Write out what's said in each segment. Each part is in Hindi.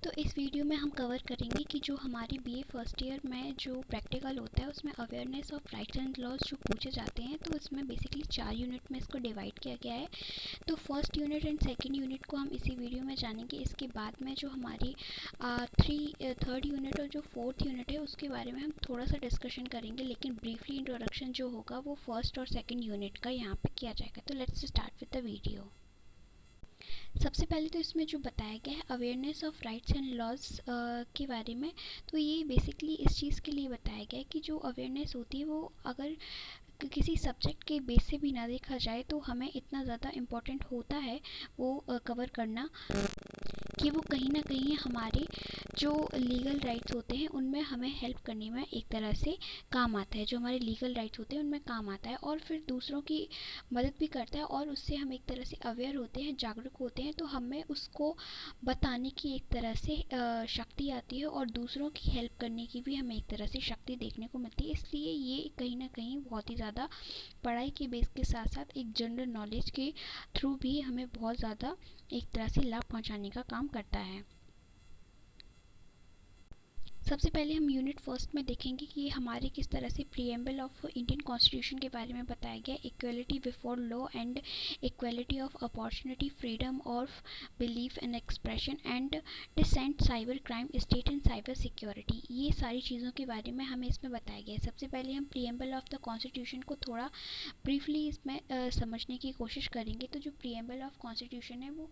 तो इस वीडियो में हम कवर करेंगे कि जो हमारी बीए फर्स्ट ईयर में जो प्रैक्टिकल होता है उसमें awareness of rights and laws जो पूछे जाते हैं, तो इसमें बेसिकली 4 यूनिट में इसको डिवाइड किया गया है। तो first unit and second unit को हम इसी वीडियो में जानेंगे। इसके बाद में जो हमारी थर्ड यूनिट और जो फोर्थ यूनिट है उसके बारे में हम थोड़ा सा डिस्कशन करेंगे, लेकिन ब्रीफली इंट्रोडक्शन जो होगा वो फर्स्ट और सेकेंड यूनिट का यहाँ पे किया जाएगा। तो let's start with the video. सबसे पहले तो इसमें जो बताया गया है awareness of rights and laws के बारे में, तो ये बेसिकली इस चीज़ के लिए बताया गया है कि जो अवेयरनेस होती है वो अगर किसी सब्जेक्ट के बेस से भी ना देखा जाए तो हमें इतना ज़्यादा इम्पोर्टेंट होता है वो कवर करना कि वो कहीं ना कहीं हमारे जो लीगल राइट्स होते हैं उनमें हमें हेल्प करने में एक तरह से काम आता है। जो हमारे लीगल राइट्स होते हैं उनमें काम आता है और फिर दूसरों की मदद भी करता है और उससे हम एक तरह से अवेयर होते हैं, जागरूक होते हैं, तो हमें उसको बताने की एक तरह से शक्ति आती है और दूसरों की हेल्प करने की भी हमें एक तरह से शक्ति देखने को मिलती है। इसलिए ये कहीं ना कहीं बहुत ही ज़्यादा पढ़ाई के बेस के साथ साथ एक जनरल नॉलेज के थ्रू भी हमें बहुत ज़्यादा एक तरह से लाभ पहुंचाने का काम करता है। सबसे पहले हम यूनिट फर्स्ट में देखेंगे कि हमारे किस तरह से प्रीएम्बल ऑफ इंडियन कॉन्स्टिट्यूशन के बारे में बताया गया। Equality before law and equality of opportunity, freedom of belief and expression and dissent, cyber crime, state and cyber security, ये सारी चीज़ों के बारे में हमें इसमें बताया गया है। सबसे पहले हम प्रीएम्बल ऑफ द कॉन्स्टिट्यूशन को थोड़ा ब्रीफली इसमें समझने की कोशिश करेंगे। तो जो प्रीएम्बल ऑफ कॉन्स्टिट्यूशन है वो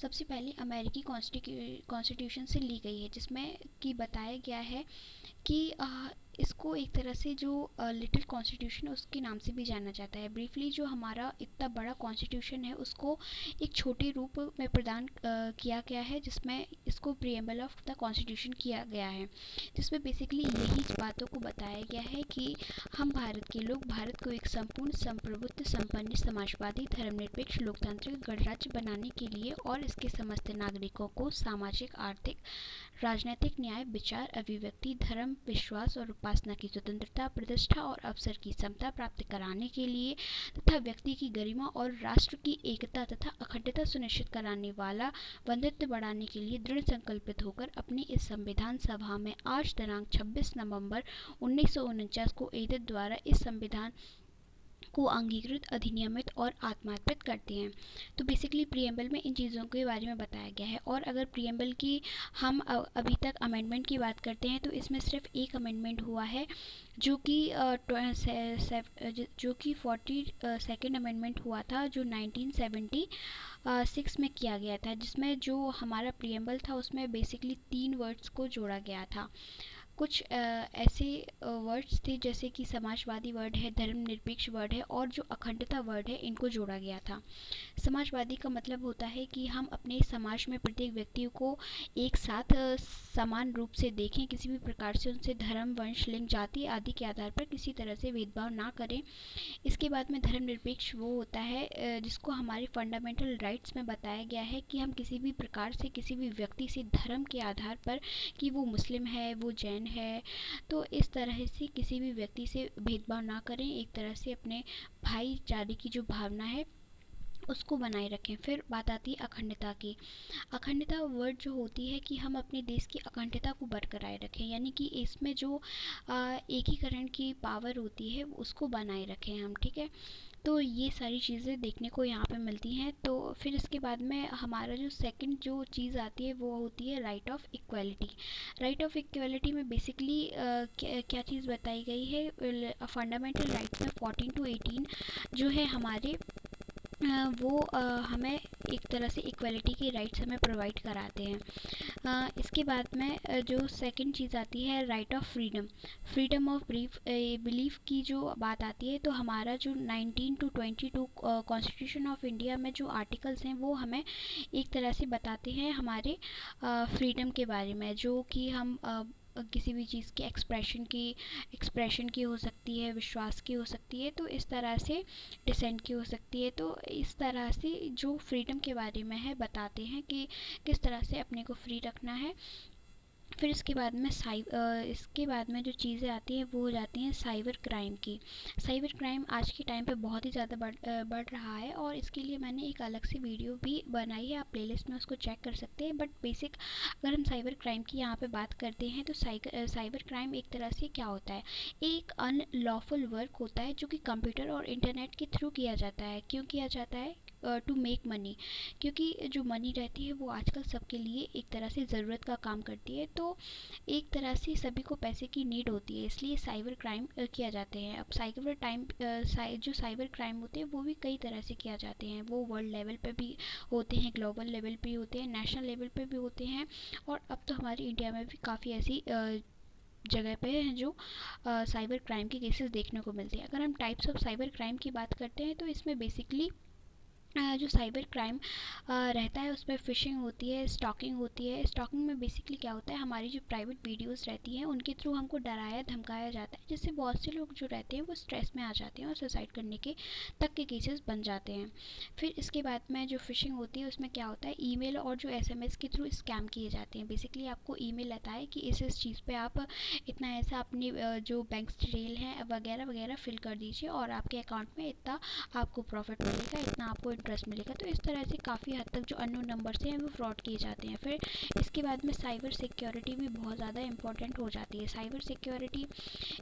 सबसे पहले अमेरिकी कॉन्स्टिट्यूशन से ली गई है, जिसमें कि बताया गया है कि इसको एक तरह से जो लिटिल कॉन्स्टिट्यूशन उसके नाम से भी जाना जाता है। ब्रीफली जो हमारा इतना बड़ा कॉन्स्टिट्यूशन है उसको एक छोटे रूप में प्रदान किया गया है, जिसमें इसको प्रीएम्बल ऑफ द कॉन्स्टिट्यूशन किया गया है, जिसमें बेसिकली यही बातों को बताया गया है कि हम भारत के लोग भारत को एक संपूर्ण, संप्रभुत्व, संपन्न, समाजवादी, धर्मनिरपेक्ष, लोकतांत्रिक गणराज्य बनाने के लिए और इसके समस्त नागरिकों को सामाजिक, आर्थिक, राजनीतिक न्याय, विचार, अभिव्यक्ति, धर्म, विश्वास और उपासना की स्वतंत्रता, प्रतिष्ठा और अवसर की समता प्राप्त कराने के लिए तथा व्यक्ति की गरिमा और राष्ट्र की एकता तथा अखंडता सुनिश्चित कराने वाला बंधुत्व बढ़ाने के लिए दृढ़ संकल्पित होकर अपनी इस संविधान सभा में आज दिनांक 26 नवंबर 1949 को एतद द्वारा इस संविधान को अंगीकृत, अधिनियमित और आत्मार्पित करते हैं। तो बेसिकली प्रीएम्बल में इन चीज़ों के बारे में बताया गया है। और अगर प्रीएम्बल की हम अभी तक अमेंडमेंट की बात करते हैं तो इसमें सिर्फ एक अमेंडमेंट हुआ है, जो कि 42nd अमेंडमेंट हुआ था, जो 1976 में किया गया था, जिसमें जो हमारा प्रीएम्बल था उसमें बेसिकली 3 वर्ड्स को जोड़ा गया था। कुछ ऐसे वर्ड्स थे जैसे कि समाजवादी वर्ड है, धर्मनिरपेक्ष वर्ड है और जो अखंडता वर्ड है, इनको जोड़ा गया था। समाजवादी का मतलब होता है कि हम अपने समाज में प्रत्येक व्यक्ति को एक साथ समान रूप से देखें, किसी भी प्रकार से उनसे धर्म, वंश, लिंग, जाति आदि के आधार पर किसी तरह से भेदभाव ना करें। इसके बाद में धर्मनिरपेक्ष वो होता है जिसको हमारे फंडामेंटल राइट्स में बताया गया है कि हम किसी भी प्रकार से किसी भी व्यक्ति से धर्म के आधार पर, कि वो मुस्लिम है, वो जैन है, तो इस तरह से किसी भी व्यक्ति से भेदभाव ना करें, एक तरह से अपने भाईचारे की जो भावना है उसको बनाए रखें। फिर बात आती है अखंडता की। अखंडता वर्ड जो होती है कि हम अपने देश की अखंडता को बरकरार रखें, यानी कि इसमें जो एकीकरण की पावर होती है उसको बनाए रखें हम, ठीक है। तो ये सारी चीज़ें देखने को यहाँ पे मिलती हैं। तो फिर इसके बाद में हमारा जो सेकंड जो चीज़ आती है वो होती है right of equality. Right of equality में बेसिकली क्या चीज़ बताई गई है, फंडामेंटल राइट्स में 14 to 18 जो है हमारे वो हमें एक तरह से इक्वलिटी के राइट्स हमें प्रोवाइड कराते हैं। इसके बाद में जो सेकंड चीज़ आती है right of freedom. Freedom of belief की जो बात आती है, तो हमारा जो 19 to 22 कॉन्स्टिट्यूशन ऑफ इंडिया में जो आर्टिकल्स हैं वो हमें एक तरह से बताते हैं हमारे फ्रीडम के बारे में, जो कि हम किसी भी चीज़ की एक्सप्रेशन की हो सकती है, विश्वास की हो सकती है, तो इस तरह से डिसेंट की हो सकती है। तो इस तरह से जो फ्रीडम के बारे में है बताते हैं कि किस तरह से अपने को फ्री रखना है। फिर इसके बाद में इसके बाद में जो चीज़ें आती हैं वो हो जाती हैं साइबर क्राइम की। साइबर क्राइम आज के टाइम पे बहुत ही ज़्यादा बढ़ रहा है, और इसके लिए मैंने एक अलग से वीडियो भी बनाई है, आप प्लेलिस्ट में उसको चेक कर सकते हैं। बट बेसिक अगर हम साइबर क्राइम की यहाँ पे बात करते हैं तो साइबर क्राइम एक तरह से क्या होता है, एक अनलॉफुल वर्क होता है जो कि कंप्यूटर और इंटरनेट के थ्रू किया जाता है। क्यों किया जाता है? To make money. क्योंकि जो मनी रहती है वो आजकल सबके लिए एक तरह से ज़रूरत का काम करती है, तो एक तरह से सभी को पैसे की नीड होती है, इसलिए साइबर क्राइम किया जाते हैं। अब जो साइबर क्राइम होते हैं वो भी कई तरह से किया जाते हैं। वो वर्ल्ड लेवल पे भी होते हैं, ग्लोबल लेवल पे भी होते हैं, नेशनल लेवल पे भी होते हैं, और अब तो हमारे इंडिया में भी काफ़ी ऐसी जगह पे हैं जो साइबर क्राइम के केसेस देखने को मिलते हैं। अगर हम टाइप्स ऑफ साइबर क्राइम की बात करते हैं तो इसमें बेसिकली जो साइबर क्राइम रहता है उसमें फ़िशिंग होती है, स्टॉकिंग होती है। स्टॉकिंग में बेसिकली क्या होता है, हमारी जो प्राइवेट वीडियोस रहती हैं उनके थ्रू हमको डराया धमकाया जाता है, जिससे बहुत से लोग जो रहते हैं वो स्ट्रेस में आ जाते हैं और सुसाइड करने के तक के केसेस बन जाते हैं। फिर इसके बाद में जो फ़िशिंग होती है उसमें क्या होता है, ईमेल और जो एसएमएस के थ्रू स्कैम किए जाते हैं। बेसिकली आपको ईमेल आता है कि इस चीज़ पर आप इतना ऐसा अपनी जो बैंक डिटेल है वगैरह वगैरह फिल कर दीजिए और आपके अकाउंट में इतना आपको प्रॉफिट मिलेगा, इतना आपको इंटरेस्ट मिलेगा। तो इस तरह से काफ़ी हद तक जो अननोन नंबर से हैं वो फ्रॉड किए जाते हैं। फिर इसके बाद में साइबर सिक्योरिटी भी बहुत ज़्यादा इंपॉर्टेंट हो जाती है। साइबर सिक्योरिटी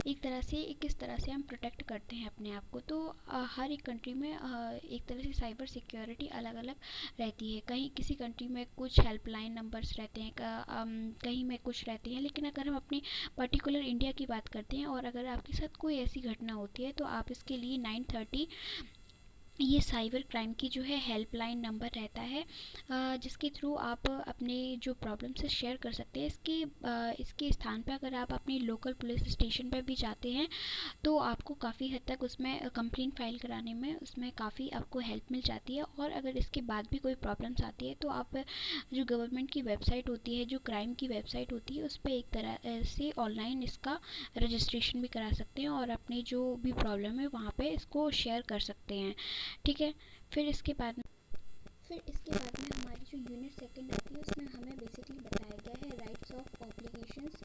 एक तरह से किस तरह से हम प्रोटेक्ट करते हैं अपने आप को, तो हर एक कंट्री में एक तरह से साइबर सिक्योरिटी अलग अलग रहती है। कहीं किसी कंट्री में कुछ हेल्पलाइन नंबर्स रहते हैं, कहीं में कुछ रहती हैं। लेकिन अगर हम अपनी पर्टिकुलर इंडिया की बात करते हैं और अगर आपके साथ कोई ऐसी घटना होती है तो आप इसके लिए 930 ये साइबर क्राइम की जो है हेल्पलाइन नंबर रहता है, जिसके थ्रू आप अपने जो प्रॉब्लम से शेयर कर सकते हैं। इसके स्थान पर अगर आप अपनी लोकल पुलिस स्टेशन पर भी जाते हैं तो आपको काफ़ी हद तक उसमें कंप्लेंट फाइल कराने में उसमें काफ़ी आपको हेल्प मिल जाती है। और अगर इसके बाद भी कोई प्रॉब्लम्स आती है तो आप जो गवर्नमेंट की वेबसाइट होती है, जो क्राइम की वेबसाइट होती है, उस पर एक तरह से ऑनलाइन इसका रजिस्ट्रेशन भी करा सकते हैं और अपनी जो भी प्रॉब्लम है वहाँ पे इसको शेयर कर सकते हैं। ठीक है। फिर इसके बाद में हमारी जो यूनिट सेकंड आती है उसमें हमें बेसिकली बताया गया है rights of obligations,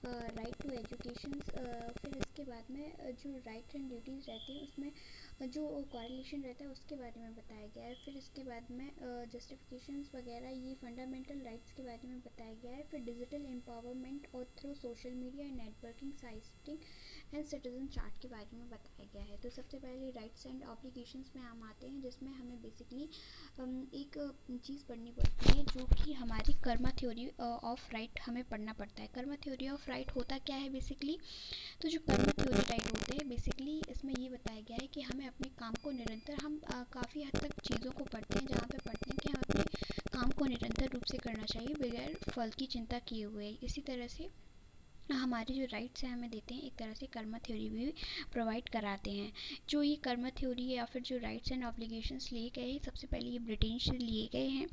right to education. फिर इसके बाद में जो राइट्स एंड ड्यूटीज़ रहती है उसमें जो कोरिलेशन रहता है उसके बारे में बताया गया है। फिर इसके बाद में जस्टिफिकेशंस वगैरह, ये फंडामेंटल राइट्स के बारे में बताया गया है। फिर डिजिटल एम्पावरमेंट और through social media and networking siting and citizen chart के बारे में बताया गया है। तो सबसे पहले राइट्स एंड ऑब्लिगेशंस में हम आते हैं, जिसमें हमें बेसिकली एक चीज़ पढ़नी पड़ती है जो कि हमारी कर्मा थ्योरी ऑफ राइट हमें पढ़ना पड़ता है। कर्मा थ्योरी ऑफ राइट होता क्या है बेसिकली, तो जो कर्मा थ्योरी राइट होते हैं बेसिकली इसमें ये बताया गया है कि हमें अपने काम को निरंतर, हम काफ़ी हद तक चीज़ों को पढ़ते हैं जहाँ पे पढ़ते हैं कि हम अपने काम को निरंतर रूप से करना चाहिए बगैर फल की चिंता किए हुए। इसी तरह से हमारे जो राइट्स हैं हमें देते हैं, एक तरह से कर्मा थ्योरी भी प्रोवाइड कराते हैं। जो ये कर्मा थ्योरी या फिर जो राइट्स एंड ऑब्लिगेशंस लिए गए हैं, सबसे पहले ये ब्रिटेन से लिए गए हैं।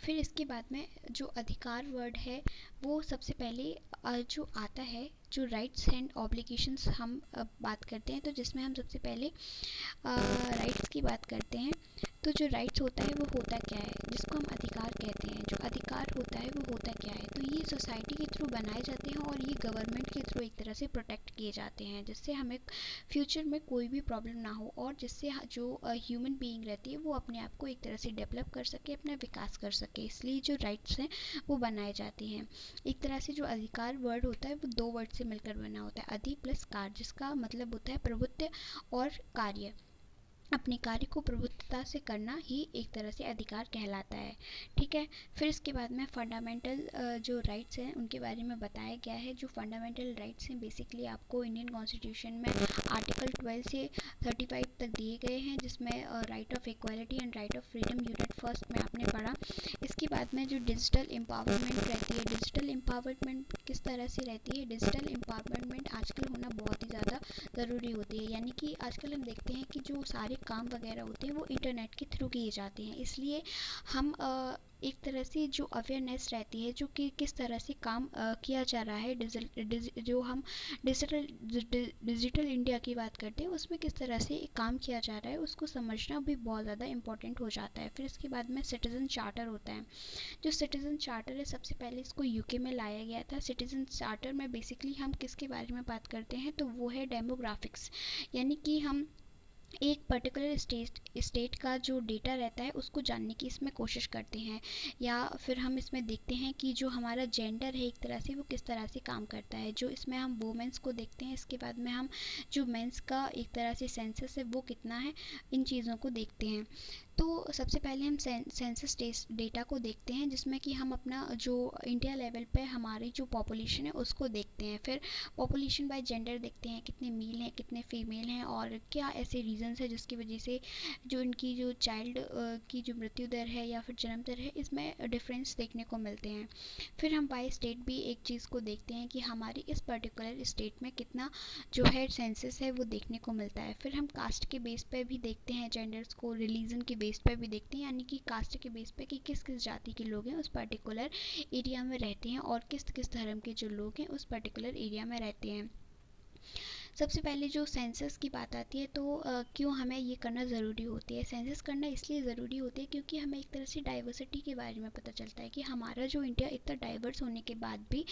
फिर इसके बाद में जो अधिकार वर्ड है वो सबसे पहले जो आता है, जो राइट्स एंड ऑब्लिगेशंस हम बात करते हैं तो जिसमें हम सबसे पहले राइट्स की बात करते हैं। तो जो राइट्स होता है वो होता क्या है, जिसको हम अधिकार कहते हैं, जो अधिकार होता है वो होता क्या है, तो ये सोसाइटी के थ्रू बनाए जाते हैं और ये गवर्नमेंट के थ्रू एक तरह से प्रोटेक्ट किए जाते हैं, जिससे हमें फ्यूचर में कोई भी प्रॉब्लम ना हो और जिससे जो ह्यूमन बीइंग रहती है वो अपने आप को एक तरह से डेवलप कर सके, अपना विकास कर सके। इसलिए जो राइट्स हैं वो बनाए जाते हैं। एक तरह से जो अधिकार वर्ड होता है वो दो वर्ड से मिलकर बना होता है, अधि प्लस कार, जिसका मतलब होता है प्रभुत्व और कार्य। अपने कार्य को प्रभुत्वता से करना ही एक तरह से अधिकार कहलाता है। ठीक है। फिर इसके बाद में फंडामेंटल जो राइट्स हैं उनके बारे में बताया गया है। जो फंडामेंटल राइट्स हैं बेसिकली आपको इंडियन कॉन्स्टिट्यूशन में आर्टिकल 12 से 35 तक दिए गए हैं, जिसमें right of equality and right of freedom unit first में आपने पढ़ा। इसके बाद में जो डिजिटल एम्पावरमेंट रहती है, डिजिटल एम्पावरमेंट किस तरह से रहती है, डिजिटल एम्पावरमेंट आजकल होना बहुत ही ज़्यादा ज़रूरी होती है। यानी कि आजकल हम देखते हैं कि जो सारे काम वगैरह होते हैं वो इंटरनेट के थ्रू किए जाते हैं, इसलिए हम एक तरह से जो अवेयरनेस रहती है जो कि किस तरह से काम किया जा रहा है, जो हम डिजिटल इंडिया की बात करते हैं उसमें किस तरह से काम किया जा रहा है, उसको समझना भी बहुत ज़्यादा इम्पोर्टेंट हो जाता है। फिर इसके बाद में सिटीज़न चार्टर होता है। जो सिटीज़न चार्टर है, सबसे पहले इसको यूके में लाया गया था। सिटीज़न चार्टर में बेसिकली हम किसके बारे में बात करते हैं, तो वो है डेमोग्राफिक्स, यानी कि हम एक पर्टिकुलर स्टेट का जो डेटा रहता है उसको जानने की इसमें कोशिश करते हैं। या फिर हम इसमें देखते हैं कि जो हमारा जेंडर है एक तरह से वो किस तरह से काम करता है, जो इसमें हम वुमेंस को देखते हैं। इसके बाद में हम जो मेंस का एक तरह से सेंसस है वो कितना है, इन चीज़ों को देखते हैं। तो सबसे पहले हम सेंसस डेटा को देखते हैं, जिसमें कि हम अपना जो इंडिया लेवल पे हमारी जो पॉपुलेशन है उसको देखते हैं। फिर पॉपुलेशन बाय जेंडर देखते हैं, कितने मेल हैं कितने फीमेल हैं और क्या ऐसे रीजंस है जिसकी वजह से जो इनकी जो चाइल्ड की जो मृत्यु दर है या फिर जन्म दर है इसमें डिफरेंस देखने को मिलते हैं। फिर हम बाय स्टेट भी एक चीज़ को देखते हैं कि हमारी इस पर्टिकुलर स्टेट में कितना जो है सेंसस है वो देखने को मिलता है। फिर हम कास्ट के बेस पे भी देखते हैं जेंडर्स को, रिलीजन के बेस पे भी देखते हैं, यानी कि कास्ट के बेस पे कि किस किस जाति के लोग हैं उस पर्टिकुलर एरिया में रहते हैं और किस किस धर्म के जो लोग हैं उस पर्टिकुलर एरिया में रहते हैं। सबसे पहले जो सेंसस की बात आती है तो क्यों हमें ये करना ज़रूरी होती है। सेंसस करना इसलिए ज़रूरी होती है क्योंकि हमें एक तरह से डाइवर्सिटी के बारे में पता चलता है कि हमारा जो इंडिया इतना डाइवर्स होने के बाद भी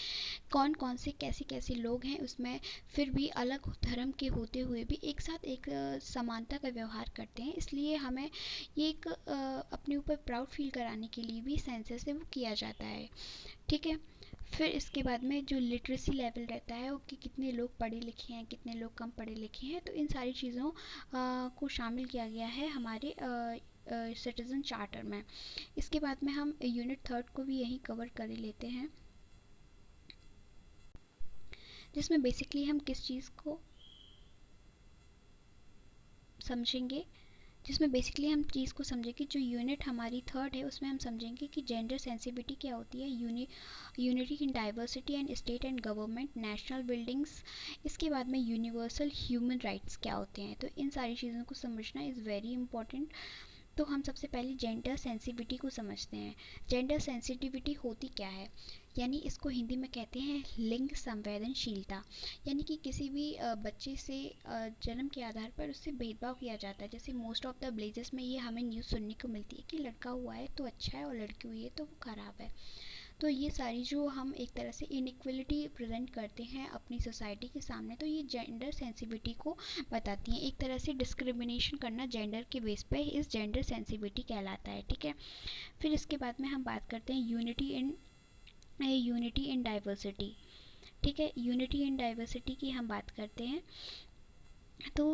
कौन कौन से कैसे कैसे लोग हैं उसमें, फिर भी अलग धर्म के होते हुए भी एक साथ एक समानता का व्यवहार करते हैं। इसलिए हमें ये एक अपने ऊपर प्राउड फील कराने के लिए भी सेंसस है वो किया जाता है। ठीक है। फिर इसके बाद में जो लिटरेसी लेवल रहता है वो कि कितने लोग पढ़े लिखे हैं कितने लोग कम पढ़े लिखे हैं, तो इन सारी चीज़ों को शामिल किया गया है हमारे सिटीज़न चार्टर में। इसके बाद में हम यूनिट थर्ड को भी यही कवर कर लेते हैं, जिसमें बेसिकली हम किस चीज़ को समझेंगे, जिसमें बेसिकली हम चीज़ को समझेंगे। जो यूनिट हमारी थर्ड है उसमें हम समझेंगे कि जेंडर सेंसिटिविटी क्या होती है, unity in diversity and state and government, national buildings. इसके बाद में यूनिवर्सल ह्यूमन राइट्स क्या होते हैं। तो इन सारी चीज़ों को समझना इज़ वेरी इंपॉर्टेंट। तो हम सबसे पहले जेंडर सेंसिटिविटी को समझते हैं। जेंडर सेंसिटिविटी होती क्या है, यानी इसको हिंदी में कहते हैं लिंग संवेदनशीलता। यानी कि किसी भी बच्चे से जन्म के आधार पर उससे भेदभाव किया जाता है। जैसे मोस्ट ऑफ द विलेजेस में ये हमें न्यूज़ सुनने को मिलती है कि लड़का हुआ है तो अच्छा है और लड़की हुई है तो वो ख़राब है। तो ये सारी जो हम एक तरह से इनइक्वलिटी प्रेजेंट करते हैं अपनी सोसाइटी के सामने, तो ये जेंडर सेंसिटिविटी को बताती हैं। एक तरह से डिस्क्रिमिनेशन करना जेंडर के बेस पे इस जेंडर सेंसिटिविटी कहलाता है। ठीक है। फिर इसके बाद में हम बात करते हैं यूनिटी इन डाइवर्सिटी। ठीक है, यूनिटी इन डाइवर्सिटी की हम बात करते हैं। तो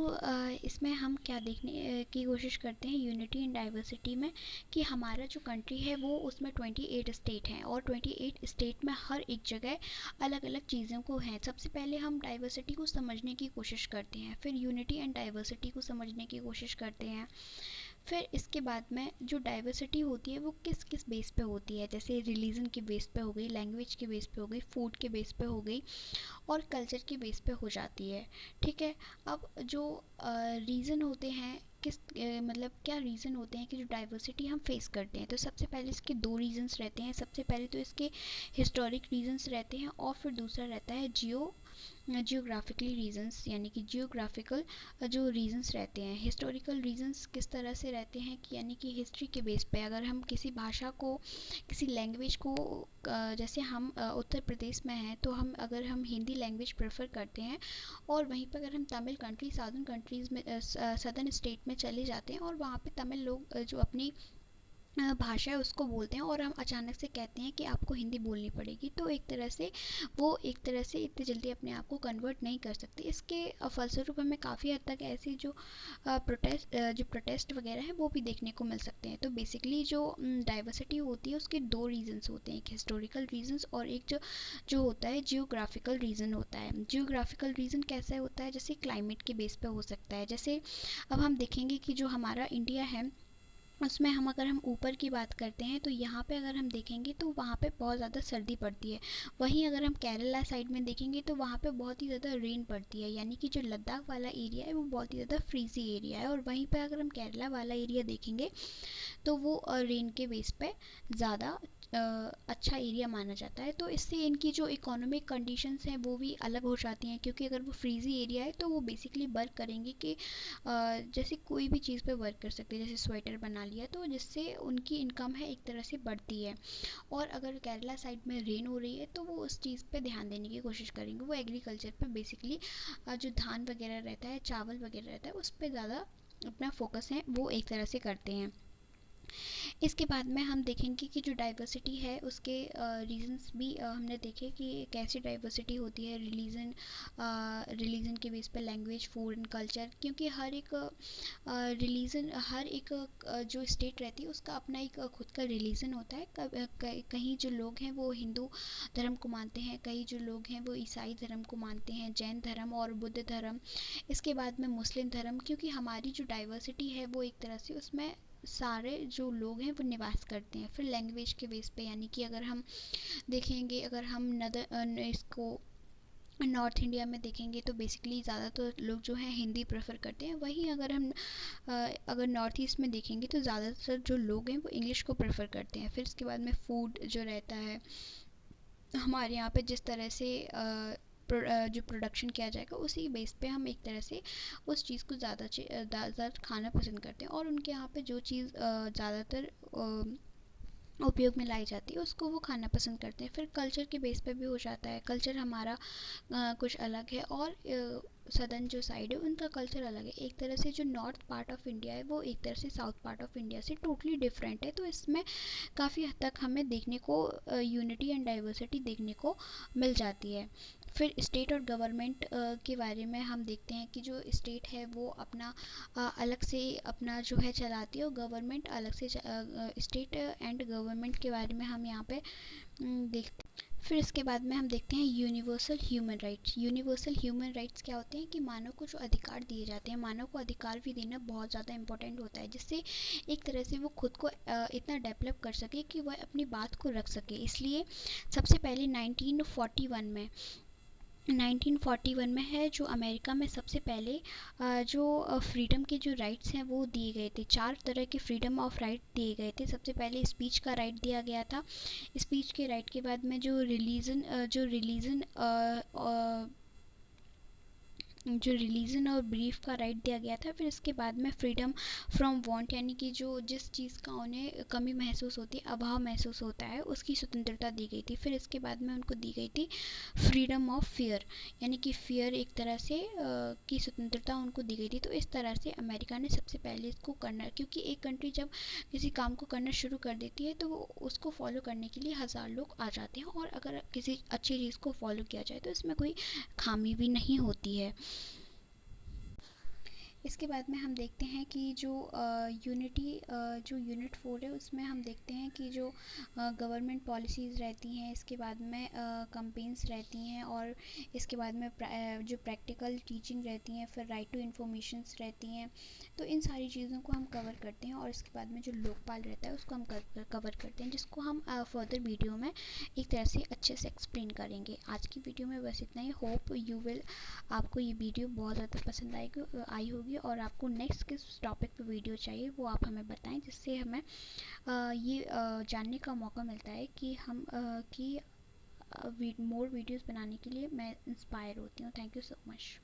इसमें हम क्या देखने की कोशिश करते हैं यूनिटी इन डाइवर्सिटी में, कि हमारा जो कंट्री है वो उसमें 28 स्टेट हैं और 28 स्टेट में हर एक जगह अलग अलग चीज़ों को हैं। सबसे पहले हम डाइवर्सिटी को समझने की कोशिश करते हैं, फिर यूनिटी एंड डाइवर्सिटी को समझने की कोशिश करते हैं। फिर इसके बाद में जो डाइवर्सिटी होती है वो किस किस बेस पे होती है, जैसे रिलीजन के बेस पे हो गई, लैंग्वेज के बेस पे हो गई, फूड के बेस पे हो गई और कल्चर के बेस पे हो जाती है। ठीक है। अब जो रीज़न होते हैं किस मतलब क्या रीज़न होते हैं कि जो डाइवर्सिटी हम फेस करते हैं, तो सबसे पहले इसके दो रीजंस रहते हैं। सबसे पहले तो इसके हिस्टोरिक रीजंस रहते हैं और फिर दूसरा रहता है जियोग्राफिकली रीजंस, यानी कि जियोग्राफिकल जो रीजंस रहते हैं। हिस्टोरिकल रीजंस किस तरह से रहते हैं कि यानी कि हिस्ट्री के बेस पे अगर हम किसी भाषा को किसी लैंग्वेज को जैसे हम उत्तर प्रदेश में हैं तो अगर हम हिंदी लैंग्वेज प्रेफर करते हैं और वहीं पर अगर हम तमिल कंट्री साउदर्न कंट्रीज़ में सदर्न स्टेट में चले जाते हैं और वहाँ पे तमिल लोग जो अपनी भाषा है उसको बोलते हैं और हम अचानक से कहते हैं कि आपको हिंदी बोलनी पड़ेगी, तो एक तरह से वो एक तरह से इतनी जल्दी अपने आप को कन्वर्ट नहीं कर सकते। इसके फलस्वरूप हमें काफ़ी हद तक ऐसी जो प्रोटेस्ट वगैरह है वो भी देखने को मिल सकते हैं। तो बेसिकली जो डाइवर्सिटी होती है उसके दो रीजंस होते हैं, एक हिस्टोरिकल रीजंस और एक जो होता है जियोग्राफिकल रीज़न होता है। जियोग्राफिकल रीज़न कैसे होता है, जैसे क्लाइमेट के बेस पे हो सकता है। जैसे अब हम देखेंगे कि जो हमारा इंडिया है उसमें हम अगर हम ऊपर की बात करते हैं तो यहाँ पे अगर हम देखेंगे तो वहाँ पे बहुत ज़्यादा सर्दी पड़ती है। वहीं अगर हम केरला साइड में देखेंगे तो वहाँ पे बहुत ही ज़्यादा रेन पड़ती है, यानी कि जो लद्दाख वाला एरिया है वो बहुत ही ज़्यादा फ्रीजी एरिया है। और वहीं पे अगर हम केरला वाला एरिया देखेंगे तो वो रेन के बेस पे ज़्यादा अच्छा एरिया माना जाता है। तो इससे इनकी जो इकोनॉमिक कंडीशंस हैं वो भी अलग हो जाती हैं, क्योंकि अगर वो फ्रीजी एरिया है तो वो बेसिकली वर्क करेंगे कि जैसे कोई भी चीज़ पे वर्क कर सकते हैं, जैसे स्वेटर बना लिया, तो जिससे उनकी इनकम है एक तरह से बढ़ती है। और अगर केरला साइड में रेन हो रही है तो वो उस चीज़ पे ध्यान देने की कोशिश करेंगे, वो एग्रीकल्चर पे बेसिकली जो धान वगैरह रहता है, चावल वगैरह रहता है, उस पर ज़्यादा अपना फोकस है वो एक तरह से करते हैं। इसके बाद में हम देखेंगे कि जो डाइवर्सिटी है उसके रीजंस भी हमने देखे कि कैसी डाइवर्सिटी होती है रिलीजन के बेस पे, लैंग्वेज, फूड एंड कल्चर। क्योंकि हर एक रिलीजन, हर एक जो स्टेट रहती है उसका अपना एक खुद का रिलीजन होता है। कहीं जो लोग हैं वो हिंदू धर्म को मानते हैं, कहीं जो लोग हैं वो ईसाई धर्म को मानते हैं, जैन धर्म और बुद्ध धर्म। इसके बाद में मुस्लिम धर्म। क्योंकि हमारी जो डाइवर्सिटी है वो एक तरह से उसमें सारे जो लोग हैं वो निवास करते हैं। फिर लैंग्वेज के बेस पे, यानी कि अगर हम देखेंगे, अगर हम इसको नॉर्थ इंडिया में देखेंगे तो बेसिकली ज़्यादातर तो लोग जो हैं हिंदी प्रेफर करते हैं। वहीं अगर हम अगर नॉर्थ ईस्ट में देखेंगे तो ज़्यादातर जो लोग हैं वो इंग्लिश को प्रेफर करते हैं। फिर इसके बाद में फूड जो रहता है हमारे यहाँ पे, जिस तरह से जो प्रोडक्शन किया जाएगा उसी बेस पे हम एक तरह से उस चीज़ को ज़्यादा खाना पसंद करते हैं। और उनके यहाँ पे जो चीज़ ज़्यादातर उपयोग में लाई जाती है उसको वो खाना पसंद करते हैं। फिर कल्चर के बेस पे भी हो जाता है, कल्चर हमारा कुछ अलग है और सदर्न जो साइड है उनका कल्चर अलग है। एक तरह से जो नॉर्थ पार्ट ऑफ इंडिया है वो एक तरह से साउथ पार्ट ऑफ इंडिया से टोटली डिफरेंट है। तो इसमें काफ़ी हद तक हमें देखने को यूनिटी एंड डाइवर्सिटी देखने को मिल जाती है। फिर स्टेट और गवर्नमेंट के बारे में हम देखते हैं कि जो स्टेट है वो अपना अलग से अपना जो है चलाती है, और गवर्नमेंट अलग से स्टेट एंड गवर्नमेंट के बारे में हम यहाँ पे देखते हैं। फिर इसके बाद में हम देखते हैं universal human rights. Universal human rights क्या होते हैं कि मानव को जो अधिकार दिए जाते हैं, मानव को अधिकार भी देना बहुत ज़्यादा इंपॉर्टेंट होता है, जिससे एक तरह से वो खुद को इतना डेवलप कर सके कि वह अपनी बात को रख सके। इसलिए सबसे पहले 1941 में है जो अमेरिका में सबसे पहले जो फ्रीडम के जो राइट्स हैं वो दिए गए थे। 4 तरह के फ्रीडम ऑफ राइट दिए गए थे। सबसे पहले स्पीच का राइट दिया गया था। स्पीच के राइट के बाद में जो रिलीजन और बिलीफ का राइट दिया गया था। फिर इसके बाद में फ्रीडम फ्रॉम वांट, यानी कि जो जिस चीज़ का उन्हें कमी महसूस होती है, अभाव महसूस होता है, उसकी स्वतंत्रता दी गई थी। फिर इसके बाद में उनको दी गई थी फ्रीडम ऑफ फियर, यानी कि फियर एक तरह से की स्वतंत्रता उनको दी गई थी। तो इस तरह से अमेरिका ने सबसे पहले इसको करना, क्योंकि एक कंट्री जब किसी काम को करना शुरू कर देती है तो वो उसको फॉलो करने के लिए हज़ार लोग आ जाते हैं, और अगर किसी अच्छी चीज़ को फॉलो किया जाए तो इसमें कोई खामी भी नहीं होती है। इसके बाद में हम देखते हैं कि जो जो यूनिट 4 है उसमें हम देखते हैं कि जो गवर्नमेंट पॉलिसीज़ रहती हैं, इसके बाद में कंपेन्स रहती हैं, और इसके बाद में जो प्रैक्टिकल टीचिंग रहती हैं, फिर राइट टू इन्फॉर्मेशंस रहती हैं। तो इन सारी चीज़ों को हम कवर करते हैं, और इसके बाद में जो लोकपाल रहता है उसको हम कवर करते हैं, जिसको हम फर्दर वीडियो में एक तरह से अच्छे से एक्सप्लेन करेंगे। आज की वीडियो में बस इतना ही। होप यू विल, आपको ये वीडियो बहुत ज़्यादा पसंद आई होगी, और आपको नेक्स्ट किस टॉपिक पे वीडियो चाहिए वो आप हमें बताएं, जिससे हमें ये जानने का मौका मिलता है कि हम मोर वीडियोस बनाने के लिए मैं इंस्पायर होती हूँ। Thank you so much.